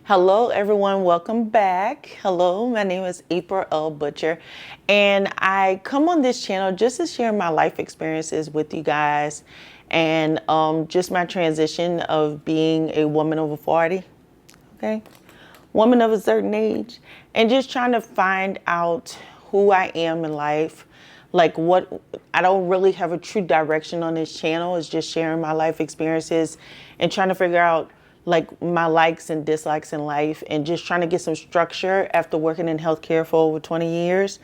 Hello, everyone. Welcome back. Hello, my name is April L. Butcher, and I come on this channel just to share my life experiences with you guys and just my transition of being a woman over 40, okay? Woman of a certain age, and just trying to find out who I am in life. Like I don't really have a true direction on this channel. It's just sharing my life experiences and trying to figure out like my likes and dislikes in life and just trying to get some structure after working in healthcare for over 20 years.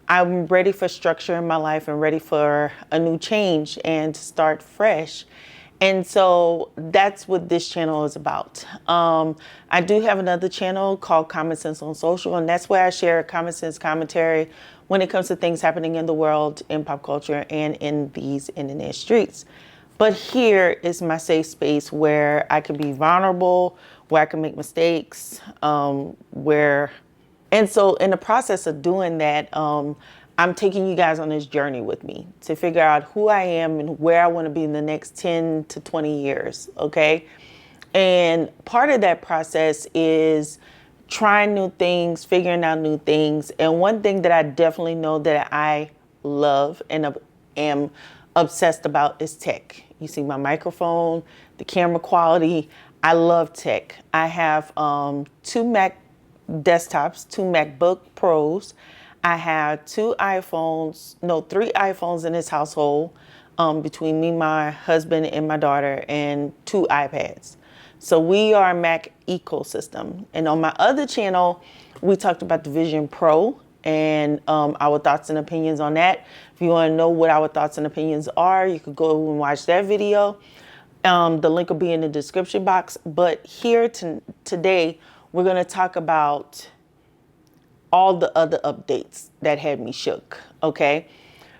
I'm ready for structure in my life and ready for a new change and to start fresh. And so that's what this channel is about. I do have another channel called Common Sense on Social, and that's where I share common sense commentary when it comes to things happening in the world, in pop culture, and in these internet streets. But here is my safe space where I can be vulnerable, where I can make mistakes, and so in the process of doing that, I'm taking you guys on this journey with me to figure out who I am and where I want to be in the next 10 to 20 years, okay? And part of that process is trying new things, figuring out new things. And one thing that I definitely know that I love and am obsessed about is tech. You see my microphone, the camera quality. I love tech. I have two Mac desktops, two MacBook Pros. I have three iPhones in this household, between me, my husband, and my daughter, and two iPads. So we are a Mac ecosystem. And on my other channel, we talked about the Vision Pro and our thoughts and opinions on that. If you want to know what our thoughts and opinions are, you could go and watch that video. The link will be in the description box. But here today, we're going to talk about all the other updates that had me shook, okay?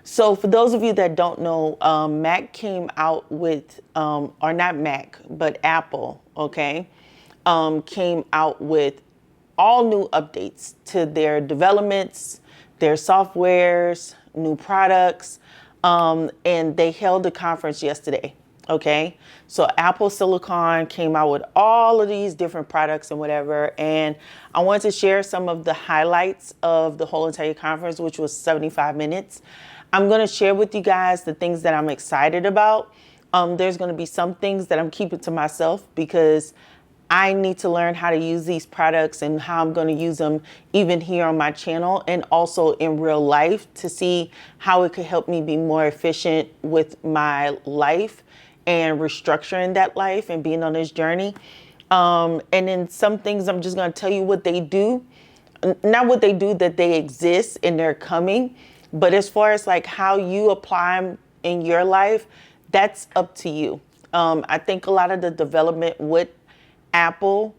So for those of you that don't know, Mac came out with, or not Mac, but Apple, okay, came out with all new updates to their developments, their softwares, new products, and they held a conference yesterday, okay? So Apple Silicon came out with all of these different products and whatever, and I wanted to share some of the highlights of the whole entire conference, which was 75 minutes. I'm going to share with you guys the things that I'm excited about. There's going to be some things that I'm keeping to myself because I need to learn how to use these products and how I'm going to use them even here on my channel and also in real life to see how it could help me be more efficient with my life and restructuring that life and being on this journey. And then some things I'm just going to tell you what they do. Not what they do, that they exist and they're coming. But as far as like how you apply them in your life, that's up to you. I think a lot of the development with Apple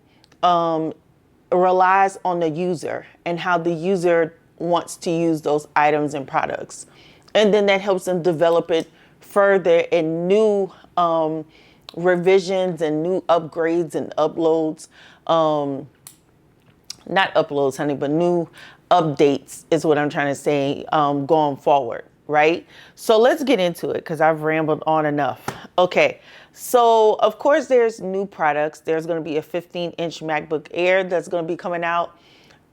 relies on the user and how the user wants to use those items and products. And then that helps them develop it further in new revisions and new upgrades and uploads. Not uploads, honey, but new updates is what I'm trying to say, going forward, right? So let's get into it because I've rambled on enough. Okay, so of course there's new products. There's going to be a 15-inch MacBook Air that's going to be coming out.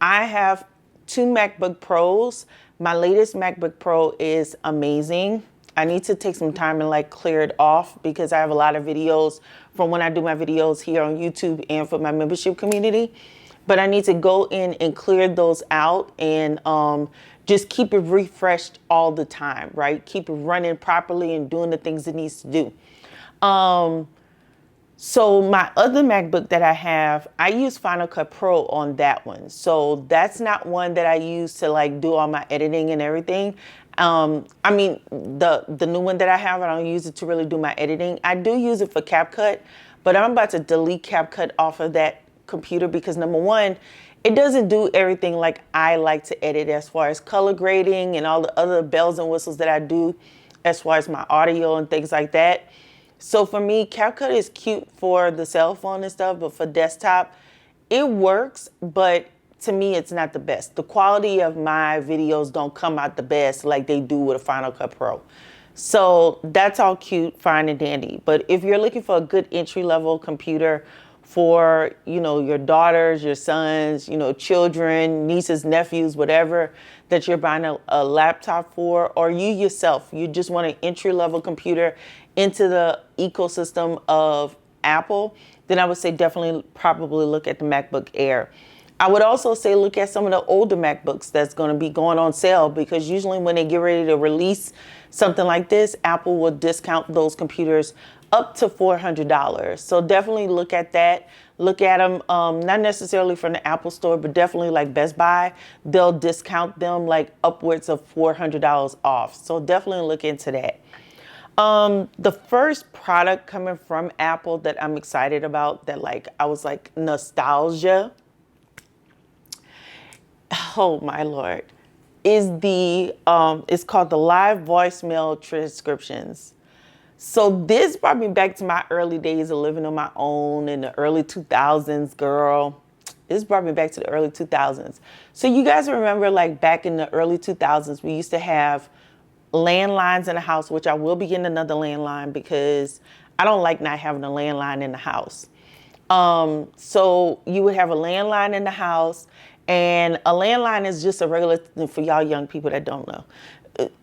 I have two MacBook Pros. My latest MacBook Pro is amazing. I need to take some time and like clear it off because I have a lot of videos from when I do my videos here on YouTube and for my membership community. But I need to go in and clear those out and just keep it refreshed all the time, right? Keep it running properly and doing the things it needs to do. So my other MacBook that I have, I use Final Cut Pro on that one. So that's not one that I use to like do all my editing and everything. I mean, the new one that I have, I don't use it to really do my editing. I do use it for CapCut, but I'm about to delete CapCut off of that computer because number one, it doesn't do everything like I like to edit as far as color grading and all the other bells and whistles that I do as far as my audio and things like that. So for me, CapCut is cute for the cell phone and stuff, but for desktop, it works, but to me, it's not the best. The quality of my videos don't come out the best like they do with a Final Cut Pro. So that's all cute, fine and dandy. But if you're looking for a good entry-level computer for, your daughters, your sons, children, nieces, nephews, whatever that you're buying a laptop for, or you yourself, you just want an entry-level computer into the ecosystem of Apple, then I would say definitely probably look at the MacBook Air. I would also say look at some of the older MacBooks that's going to be going on sale, because usually when they get ready to release something like this, Apple will discount those computers up to $400. So definitely look at that. Look at them, not necessarily from the Apple store, but definitely like Best Buy. They'll discount them like upwards of $400 off. So definitely look into that. The first product coming from Apple that I'm excited about, that I was like nostalgia, oh my Lord, is it's called the live voicemail transcriptions. So this brought me back to my early days of living on my own in the early 2000s, girl. This brought me back to the early 2000s. So you guys remember back in the early 2000s, we used to have landlines in the house, which I will be getting another landline because I don't like not having a landline in the house. So you would have a landline in the house, and a landline is just a regular, for y'all young people that don't know,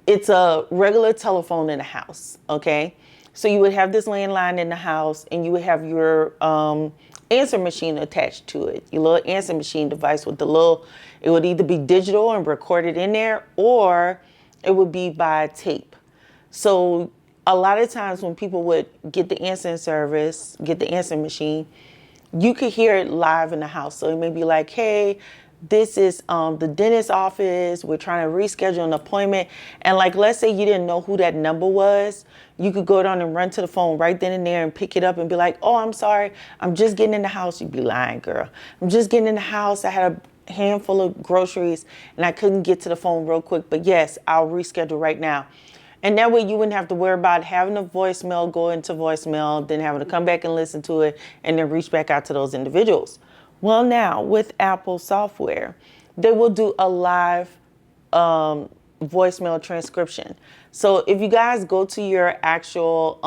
it's a regular telephone in the house, okay? So you would have this landline in the house, and you would have your answer machine attached to it, your little answer machine device with it would either be digital and recorded in there, or it would be by tape. So a lot of times when people would get the answering service, get the answering machine, you could hear it live in the house. So it may be like, hey, this is the dentist's office. We're trying to reschedule an appointment. And let's say you didn't know who that number was. You could go down and run to the phone right then and there and pick it up and be like, oh, I'm sorry. I'm just getting in the house. You'd be lying, girl. I'm just getting in the house. I had a handful of groceries and I couldn't get to the phone real quick. But yes, I'll reschedule right now. And that way you wouldn't have to worry about having a voicemail go into voicemail, then having to come back and listen to it, and then reach back out to those individuals. Well, now with Apple software, they will do a live voicemail transcription. So if you guys go to your actual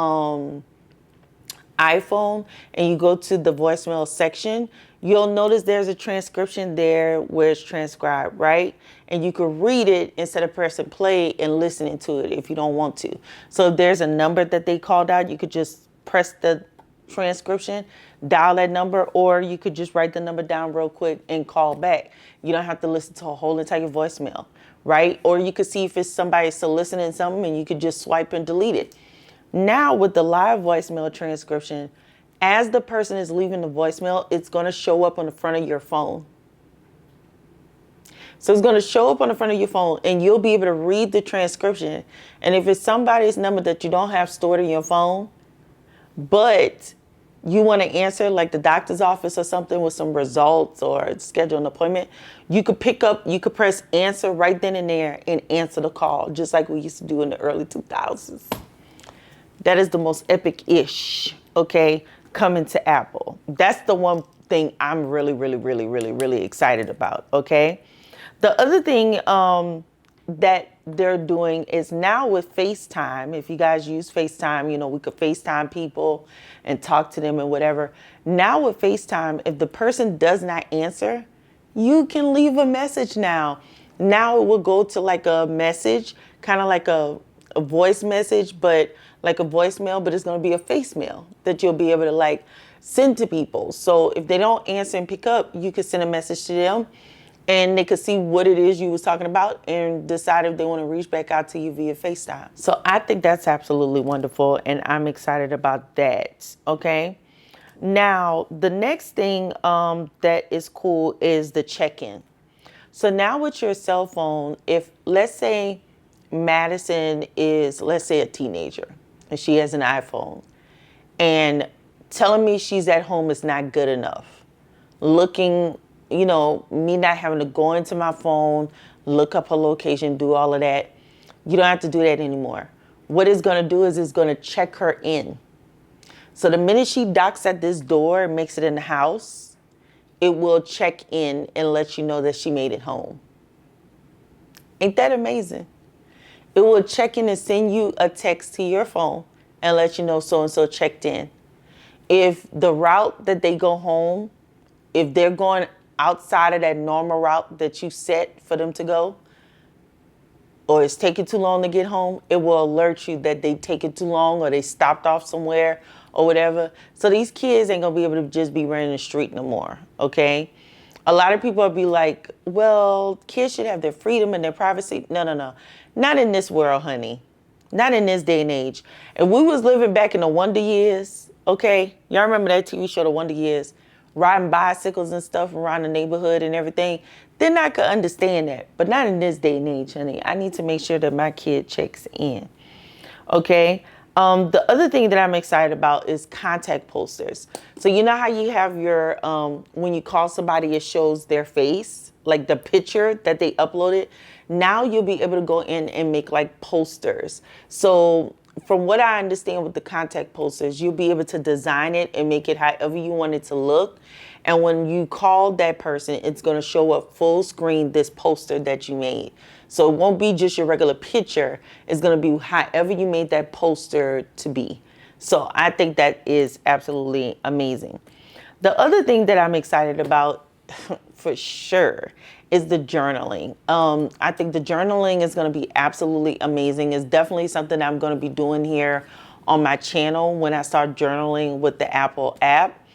iPhone and you go to the voicemail section, you'll notice there's a transcription there where it's transcribed, right? And you can read it instead of pressing play and listening to it if you don't want to. So if there's a number that they called out, you could just press the transcription, dial that number, or you could just write the number down real quick and call back. You don't have to listen to a whole entire voicemail, right? Or you could see if it's somebody soliciting something and you could just swipe and delete it. Now with the live voicemail transcription, as the person is leaving the voicemail, it's going to show up on the front of your phone. So it's going to show up on the front of your phone and you'll be able to read the transcription. And if it's somebody's number that you don't have stored in your phone, but you want to answer like the doctor's office or something with some results or schedule an appointment, you could press answer right then and there and answer the call, just like we used to do in the early 2000s. That is the most epic-ish, okay, coming to Apple. That's the one thing I'm really, really, really, really, really excited about, okay? The other thing that they're doing is now with FaceTime, if you guys use FaceTime, we could FaceTime people and talk to them and whatever. Now with FaceTime, if the person does not answer, you can leave a message now. Now it will go to like a message, kind of like a voice message, but like a voicemail, but it's going to be a face mail that you'll be able to like send to people. So if they don't answer and pick up, you could send a message to them and they could see what it is you was talking about and decide if they want to reach back out to you via FaceTime. So I think that's absolutely wonderful and I'm excited about that, okay? Now, the next thing that is cool is the check-in. So now with your cell phone, if let's say Madison is, let's say, a teenager and she has an iPhone and telling me she's at home is not good enough. Looking, me not having to go into my phone, look up her location, do all of that. You don't have to do that anymore. What it's going to do is it's going to check her in. So the minute she docks at this door and makes it in the house, it will check in and let you know that she made it home. Ain't that amazing? It will check in and send you a text to your phone and let you know so-and-so checked in. If the route that they go home, if they're going outside of that normal route that you set for them to go, or it's taking too long to get home, it will alert you that they take it too long or they stopped off somewhere or whatever. So these kids ain't gonna be able to just be running the street no more, okay? A lot of people will be like, well, kids should have their freedom and their privacy. No, no, no. Not in this world, honey. Not in this day and age. If we was living back in the Wonder Years, okay? Y'all remember that TV show, The Wonder Years? Riding bicycles and stuff around the neighborhood and everything, then I could understand that. But not in this day and age, honey. I need to make sure that my kid checks in. Okay? The other thing that I'm excited about is contact posters. So you know how you have your, when you call somebody, it shows their face, like the picture that they uploaded. Now you'll be able to go in and make like posters. So from what I understand with the contact posters, you'll be able to design it and make it however you want it to look. And when you call that person, it's going to show up full screen this poster that you made. So it won't be just your regular picture. It's going to be however you made that poster to be. So I think that is absolutely amazing. The other thing that I'm excited about for sure is the journaling. I think the journaling is going to be absolutely amazing. It's definitely something I'm going to be doing here on my channel when I start journaling with the Apple app.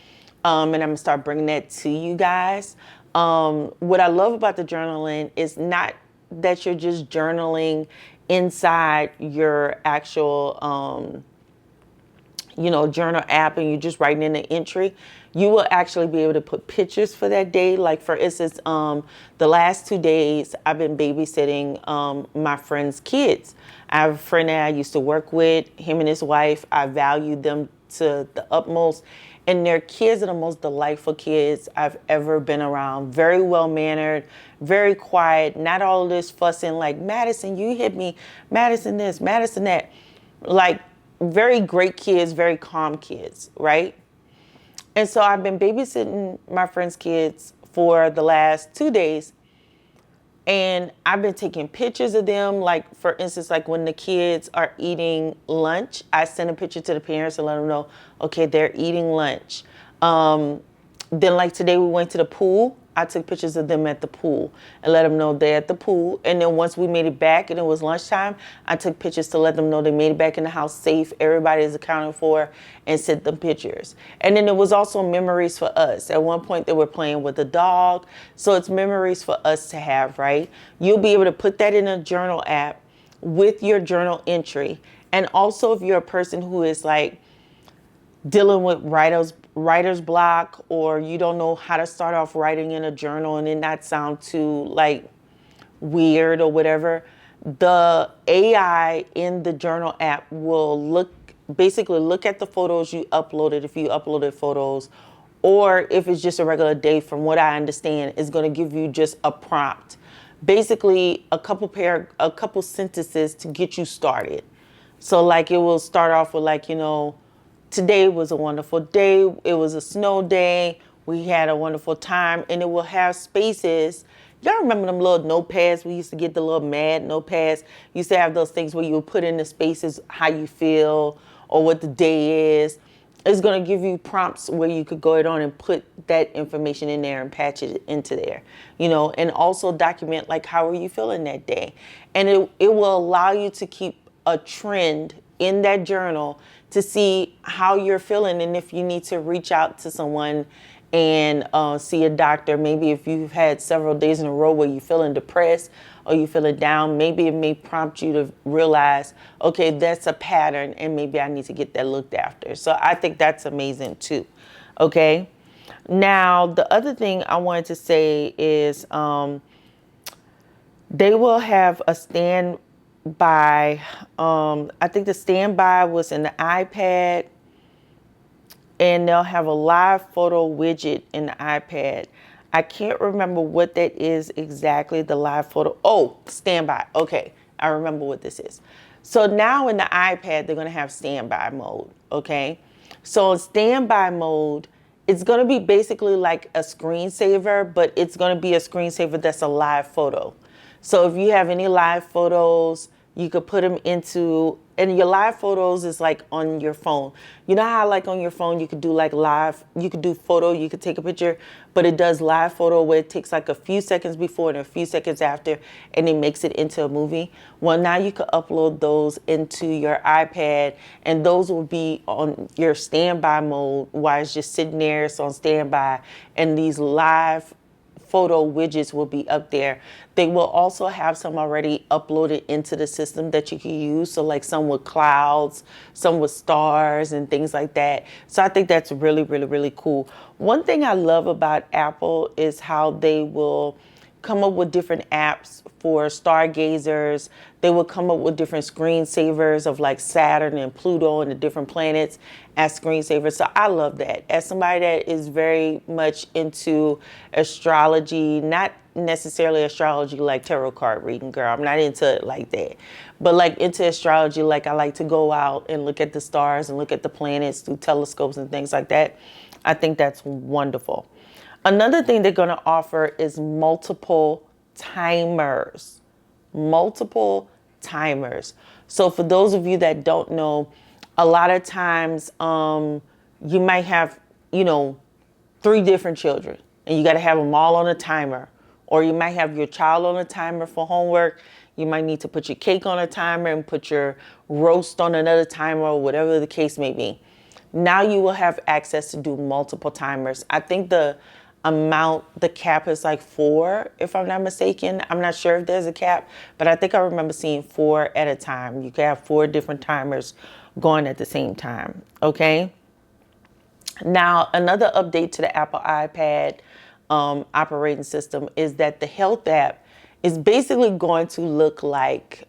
And I'm going to start bringing that to you guys. What I love about the journaling is not that you're just journaling inside your actual journal app and you're just writing in an entry. You will actually be able to put pictures for that day. Like for instance, the last 2 days I've been babysitting my friend's kids. I have a friend that I used to work with, him and his wife. I value them to the utmost. And their kids are the most delightful kids I've ever been around. Very well-mannered, very quiet, not all of this fussing like, Madison, you hit me, Madison this, Madison that. Like, very great kids, very calm kids, right? And so I've been babysitting my friend's kids for the last 2 days. And I've been taking pictures of them. Like, for instance, like when the kids are eating lunch, I send a picture to the parents and let them know, okay, they're eating lunch. Then like today we went to the pool. I took pictures of them at the pool and let them know they're at the pool. And then once we made it back and it was lunchtime, I took pictures to let them know they made it back in the house safe. Everybody is accounted for, and sent them pictures. And then there was also memories for us. At one point they were playing with a dog. So it's memories for us to have, right? You'll be able to put that in a journal app with your journal entry. And also if you're a person who is like dealing with writer's block, or you don't know how to start off writing in a journal and it not sound too like weird or whatever, the AI in the journal app will basically look at the photos you uploaded, if you uploaded photos, or if it's just a regular day. From what I understand, it's going to give you just a prompt, basically a couple sentences to get you started. So like it will start off with like, today was a wonderful day. It was a snow day. We had a wonderful time. And it will have spaces. Y'all remember them little notepads? We used to get the little mad notepads. You used to have those things where you would put in the spaces how you feel or what the day is. It's going to give you prompts where you could go on and put that information in there and patch it into there, and also document like how are you feeling that day. And it will allow you to keep a trend in that journal to see how you're feeling, and if you need to reach out to someone and see a doctor. Maybe if you've had several days in a row where you're feeling depressed or you're feeling down, maybe it may prompt you to realize, okay, that's a pattern and maybe I need to get that looked after. So I think that's amazing too. Okay. Now, the other thing I wanted to say is they will have a standby. I think the standby was in the iPad, and they'll have a live photo widget in the iPad. I can't remember what that is exactly, the live photo. Oh, standby. Okay, I remember what this is. So now in the iPad, they're going to have standby mode. Okay, so in standby mode, it's going to be basically like a screensaver, but it's going to be a screensaver that's a live photo. So if you have any live photos You could put them into, and your live photos is like on your phone. You know how like on your phone you could do like live, you could do photo, you could take a picture, but it does live photo where it takes like a few seconds before and a few seconds after, and it makes it into a movie. Well, now you could upload those into your iPad, and those will be on your standby mode while it's just sitting there, it's on standby, and these live photo widgets will be up there. They will also have some already uploaded into the system that you can use. So like some with clouds, some with stars and things like that. So I think that's really, really, really cool. One thing I love about Apple is how they will come up with different apps for stargazers. They will come up with different screensavers of like Saturn and Pluto and the different planets as screensavers. So I love that. As somebody that is very much into astrology, not necessarily astrology like tarot card reading, girl. I'm not into it like that. But like into astrology, like I like to go out and look at the stars and look at the planets through telescopes and things like that. I think that's wonderful. Another thing they're going to offer is multiple timers. Multiple timers. So for those of you that don't know, a lot of times you might have, 3 different children and you got to have them all on a timer. Or you might have your child on a timer for homework. You might need to put your cake on a timer and put your roast on another timer, or whatever the case may be. Now you will have access to do multiple timers. I think the cap is like 4, if I'm not mistaken. I'm not sure if there's a cap, but I think I remember seeing 4 at a time. You can have 4 different timers going at the same time, okay? Now, another update to the Apple iPad operating system is that the health app is basically going to look like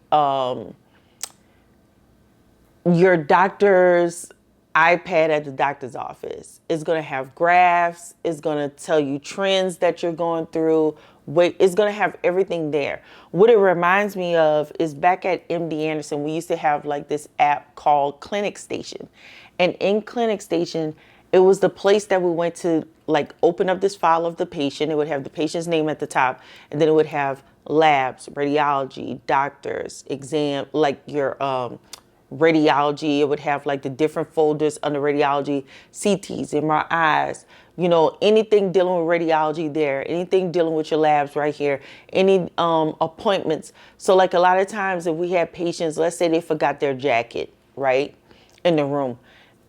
your doctor's iPad at the doctor's office. It's going to have graphs. It's going to tell you trends that you're going through. It's going to have everything there. What it reminds me of is back at MD Anderson, we used to have like this app called Clinic Station. And in Clinic Station, it was the place that we went to like open up this file of the patient. It would have the patient's name at the top, and then it would have labs, radiology, doctors, exam, like your radiology. It would have like the different folders under radiology, CTs, MRIs, anything dealing with radiology there, anything dealing with your labs right here, any appointments. So like a lot of times if we have patients, let's say they forgot their jacket, right, in the room,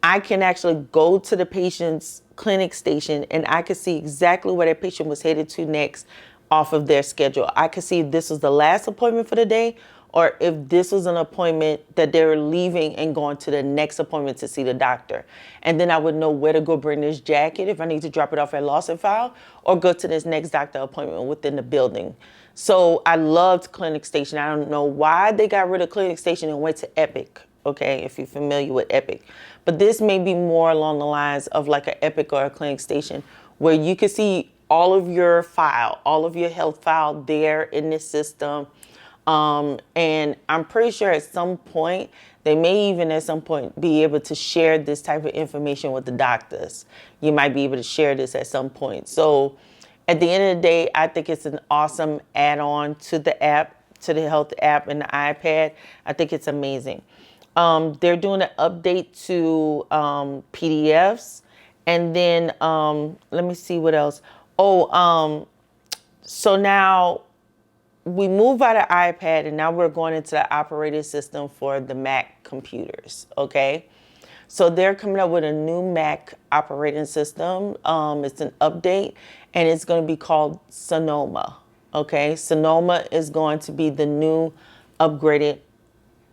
I can actually go to the patient's Clinic Station and I can see exactly where that patient was headed to next off of their schedule. I can see if this was the last appointment for the day, or if this was an appointment that they were leaving and going to the next appointment to see the doctor. And then I would know where to go bring this jacket if I need to drop it off at Lost and Found, or go to this next doctor appointment within the building. So I loved Clinic Station. I don't know why they got rid of Clinic Station and went to Epic, okay, if you're familiar with Epic. But this may be more along the lines of like an Epic or a Clinic Station where you can see all of your file, all of your health file there in this system. And I'm pretty sure at some point, they may even at some point be able to share this type of information with the doctors. You might be able to share this at some point. So at the end of the day, I think it's an awesome add-on to the app, to the health app and the iPad. I think it's amazing. They're doing an update to PDFs. And then let me see what else. So now we move out of iPad and now we're going into the operating system for the Mac computers, okay? So they're coming up with a new Mac operating system. It's an update and it's going to be called Sonoma, okay? Sonoma is going to be the new upgraded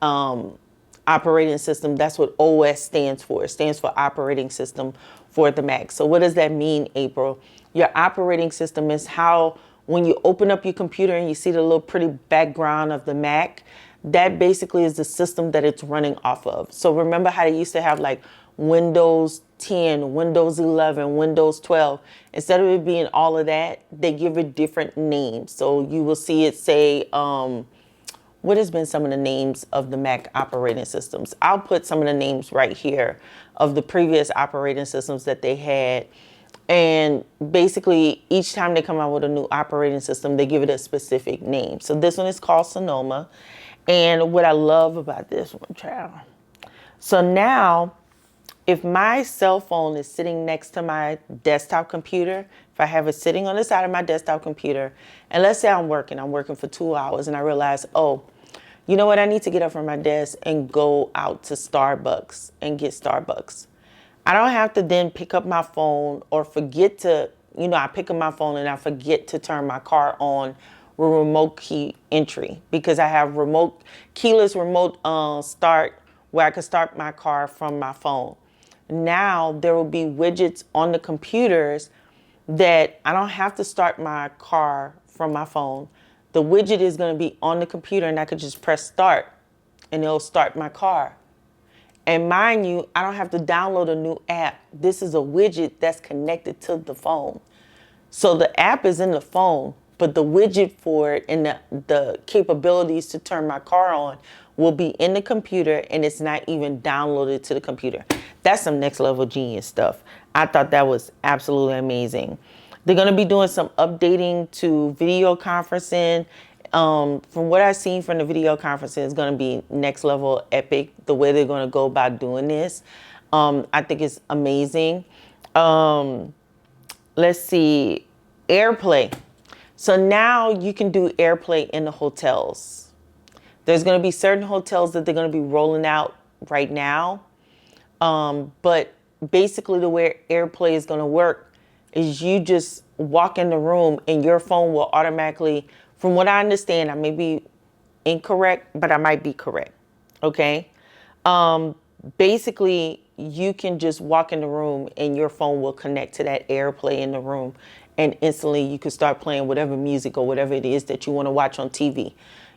operating system. That's what OS stands for. It stands for operating system for the Mac. So what does that mean, April? Your operating system is how when you open up your computer and you see the little pretty background of the Mac, that basically is the system that it's running off of. So remember how they used to have like Windows 10, Windows 11, Windows 12. Instead of it being all of that, they give it different names. So you will see it say, what has been some of the names of the Mac operating systems? I'll put some of the names right here of the previous operating systems that they had. And basically, each time they come out with a new operating system, they give it a specific name. So this one is called Sonoma. And what I love about this one, child. So now, if my cell phone is sitting next to my desktop computer, if I have it sitting on the side of my desktop computer, and let's say I'm working for 2 hours, and I realize, oh, you know what, I need to get up from my desk and go out to Starbucks and get Starbucks. I don't have to then pick up my phone or forget to, I pick up my phone and I forget to turn my car on with remote key entry, because I have keyless remote start, where I can start my car from my phone. Now there will be widgets on the computers that I don't have to start my car from my phone. The widget is going to be on the computer and I could just press start and it'll start my car. And mind you, I don't have to download a new app. This is a widget that's connected to the phone. So the app is in the phone, but the widget for it and the capabilities to turn my car on will be in the computer, and it's not even downloaded to the computer. That's some next level genius stuff. I thought that was absolutely amazing. They're going to be doing some updating to video conferencing. From what I've seen from the video conferencing, it's going to be next level epic, the way they're going to go about doing this. I think it's amazing. Let's see, AirPlay. So now you can do AirPlay in the hotels. There's going to be certain hotels that they're going to be rolling out right now. But basically the way AirPlay is going to work is you just walk in the room and your phone will automatically, from what I understand, I may be incorrect, but I might be correct. Okay. Basically you can just walk in the room and your phone will connect to that AirPlay in the room, and instantly you can start playing whatever music or whatever it is that you want to watch on TV.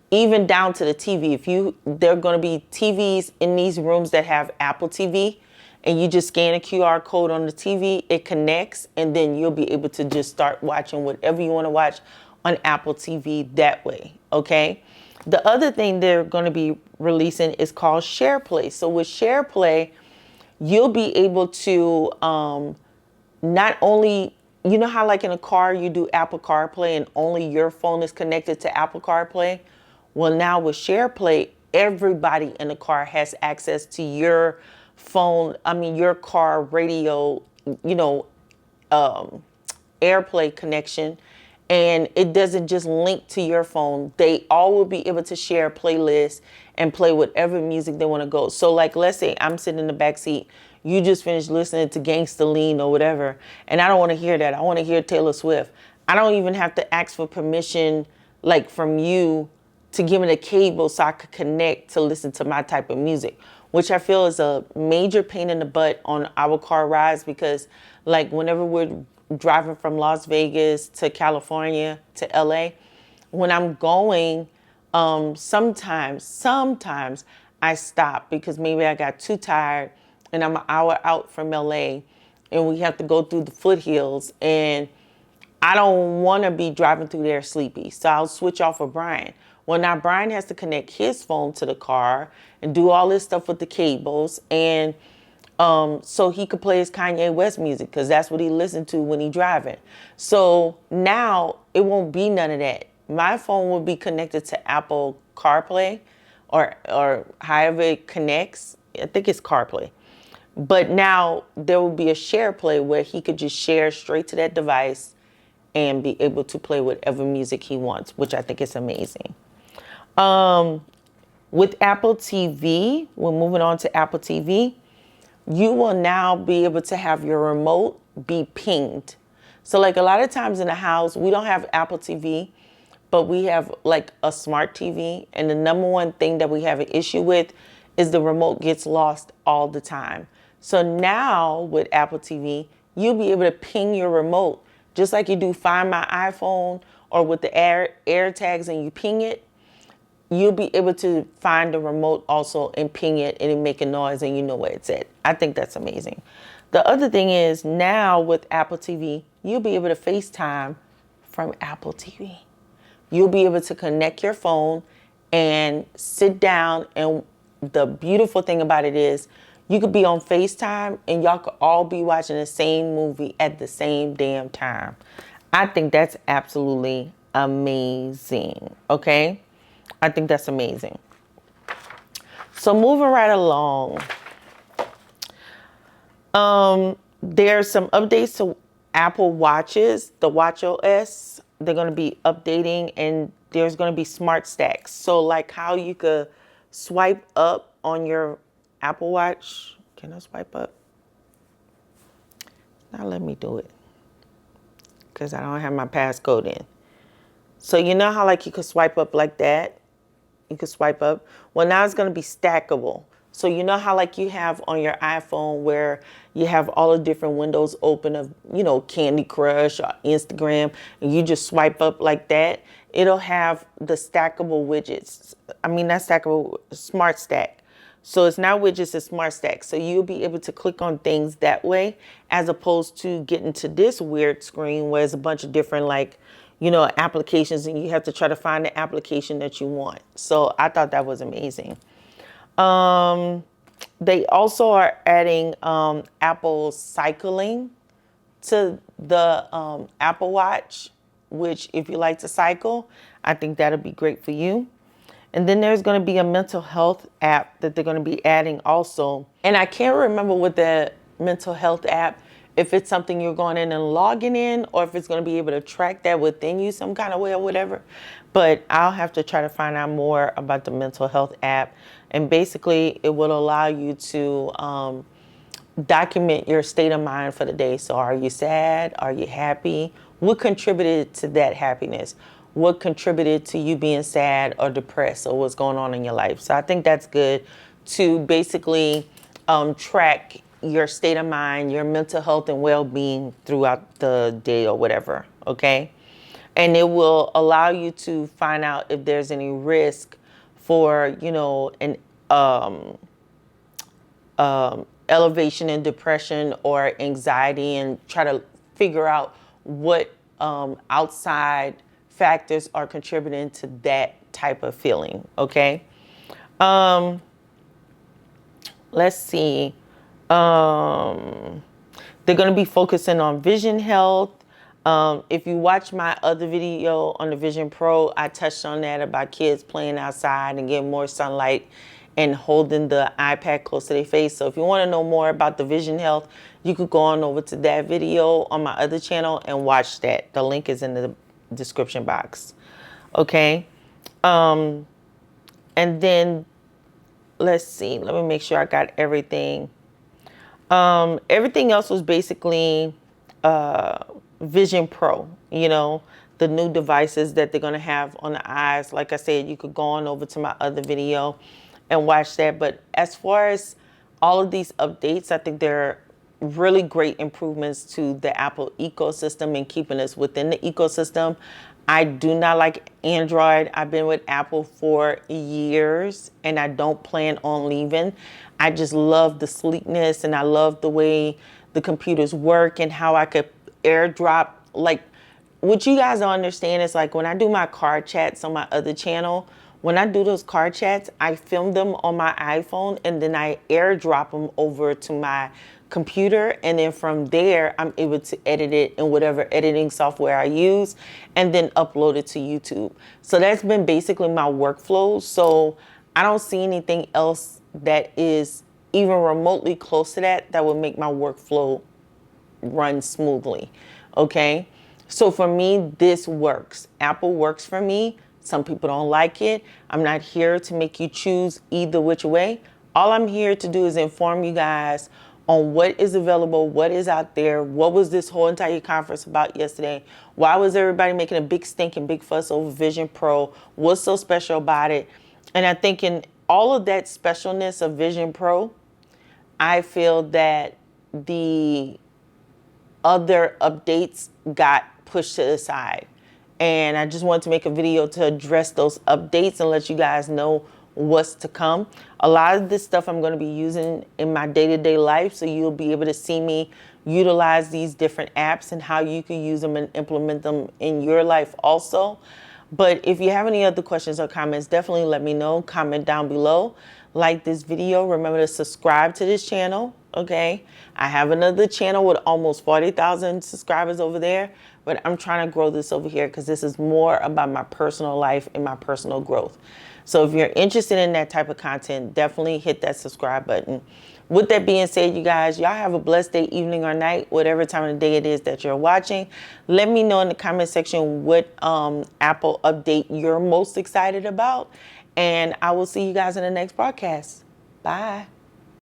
Even down to the TV. There are going to be TVs in these rooms that have Apple TV, and you just scan a QR code on the TV, it connects, and then you'll be able to just start watching whatever you want to watch on Apple TV that way, okay? The other thing they're going to be releasing is called SharePlay. So with SharePlay, you'll be able to not only, you know how like in a car you do Apple CarPlay and only your phone is connected to Apple CarPlay? Well, now with SharePlay, everybody in the car has access to your phone, your car radio, AirPlay connection. And it doesn't just link to your phone. They all will be able to share playlists and play whatever music they want to go. So like, let's say I'm sitting in the back seat. You just finished listening to Gangsta Lean or whatever, and I don't want to hear that. I want to hear Taylor Swift. I don't even have to ask for permission, like from you, to give me the cable so I could connect to listen to my type of music, which I feel is a major pain in the butt on our car rides, because like whenever we're driving from Las Vegas to California to LA, when I'm going, sometimes I stop because maybe I got too tired and I'm an hour out from LA and we have to go through the foothills and I don't want to be driving through there sleepy. So I'll switch off of Brian. Well, now Brian has to connect his phone to the car and do all this stuff with the cables, and so he could play his Kanye West music because that's what he listened to when he driving. So now it won't be none of that. My phone will be connected to Apple CarPlay or however it connects. I think it's CarPlay. But now there will be a SharePlay where he could just share straight to that device and be able to play whatever music he wants, which I think is amazing. With Apple TV, we're moving on to Apple TV. You will now be able to have your remote be pinged. So like a lot of times in the house, we don't have Apple TV, but we have like a smart TV. And the number one thing that we have an issue with is the remote gets lost all the time. So now with Apple TV, you'll be able to ping your remote, just like you do Find My iPhone or with the air tags and you ping it. You'll be able to find the remote also and ping it and it make a noise and you know where it's at. I think that's amazing. The other thing is now with Apple TV, you'll be able to FaceTime from Apple TV. You'll be able to connect your phone and sit down, and the beautiful thing about it is you could be on FaceTime and y'all could all be watching the same movie at the same damn time. I think that's absolutely amazing, okay? I think that's amazing. So moving right along, there's some updates to Apple Watches, the WatchOS. They're going to be updating, and there's going to be smart stacks. So like how you could swipe up on your Apple Watch. Can I swipe up? Now let me do it because I don't have my passcode in. So you know how like you could swipe up like that? You could swipe up. Well, now it's going to be stackable. So you know how like you have on your iPhone where you have all the different windows open of, you know, Candy Crush or Instagram, and you just swipe up like that? It'll have the stackable widgets. I mean, not stackable, smart stack. So it's not widgets, it's smart stack. So you'll be able to click on things that way, as opposed to getting to this weird screen where it's a bunch of different like, you know, applications, and you have to try to find the application that you want. So I thought that was amazing. They also are adding Apple cycling to the Apple Watch, which if you like to cycle, I think that'll be great for you. And then there's going to be a mental health app that they're going to be adding also. And I can't remember what the mental health app, if it's something you're going in and logging in, or if it's going to be able to track that within you some kind of way or whatever. But I'll have to try to find out more about the mental health app. And basically, it will allow you to document your state of mind for the day. So are you sad? Are you happy? What contributed to that happiness? What contributed to you being sad or depressed, or what's going on in your life? So I think that's good to basically track your state of mind, your mental health and well-being throughout the day or whatever, okay? And it will allow you to find out if there's any risk for, you know, an elevation in depression or anxiety, and try to figure out what outside factors are contributing to that type of feeling, okay? Let's see. They're going to be focusing on vision health. If you watch my other video on the Vision Pro, I touched on that about kids playing outside and getting more sunlight and holding the iPad close to their face. So if you want to know more about the vision health, you could go on over to that video on my other channel and watch that. The link is in the description box. Okay. And then let's see. Let me make sure I got everything. Everything else was basically Vision Pro, you know, the new devices that they're going to have on the eyes. Like I said, you could go on over to my other video and watch that. But as far as all of these updates, I think they're really great improvements to the Apple ecosystem and keeping us within the ecosystem. I do not like Android. I've been with Apple for years and I don't plan on leaving. I just love the sleekness and I love the way the computers work and how I could airdrop. Like, what you guys don't understand is, like, when I do my car chats on my other channel, when I do those car chats, I film them on my iPhone and then I airdrop them over to my computer, and then from there I'm able to edit it in whatever editing software I use and then upload it to YouTube. So that's been basically my workflow. So I don't see anything else that is even remotely close to that that would make my workflow run smoothly. Okay, so for me, this works. Apple works for me. Some people don't like it. I'm not here to make you choose either which way. All I'm here to do is inform you guys on what is available, what is out there, what was this whole entire conference about yesterday, why was everybody making a big stink and big fuss over Vision Pro, what's so special about it. And I think in all of that specialness of Vision Pro, I feel that the other updates got pushed to the side. And I just wanted to make a video to address those updates and let you guys know what's to come. A lot of this stuff I'm going to be using in my day-to-day life, so you'll be able to see me utilize these different apps and how you can use them and implement them in your life also. But if you have any other questions or comments, definitely let me know. Comment down below. Like this video. Remember to subscribe to this channel. Okay, I have another channel with almost 40,000 subscribers over there. but I'm trying to grow this over here because this is more about my personal life and my personal growth. So if you're interested in that type of content, definitely hit that subscribe button. With that being said, you guys, y'all have a blessed day, evening, or night, whatever time of the day it is that you're watching. Let me know in the comment section what Apple update you're most excited about. And I will see you guys in the next broadcast. Bye.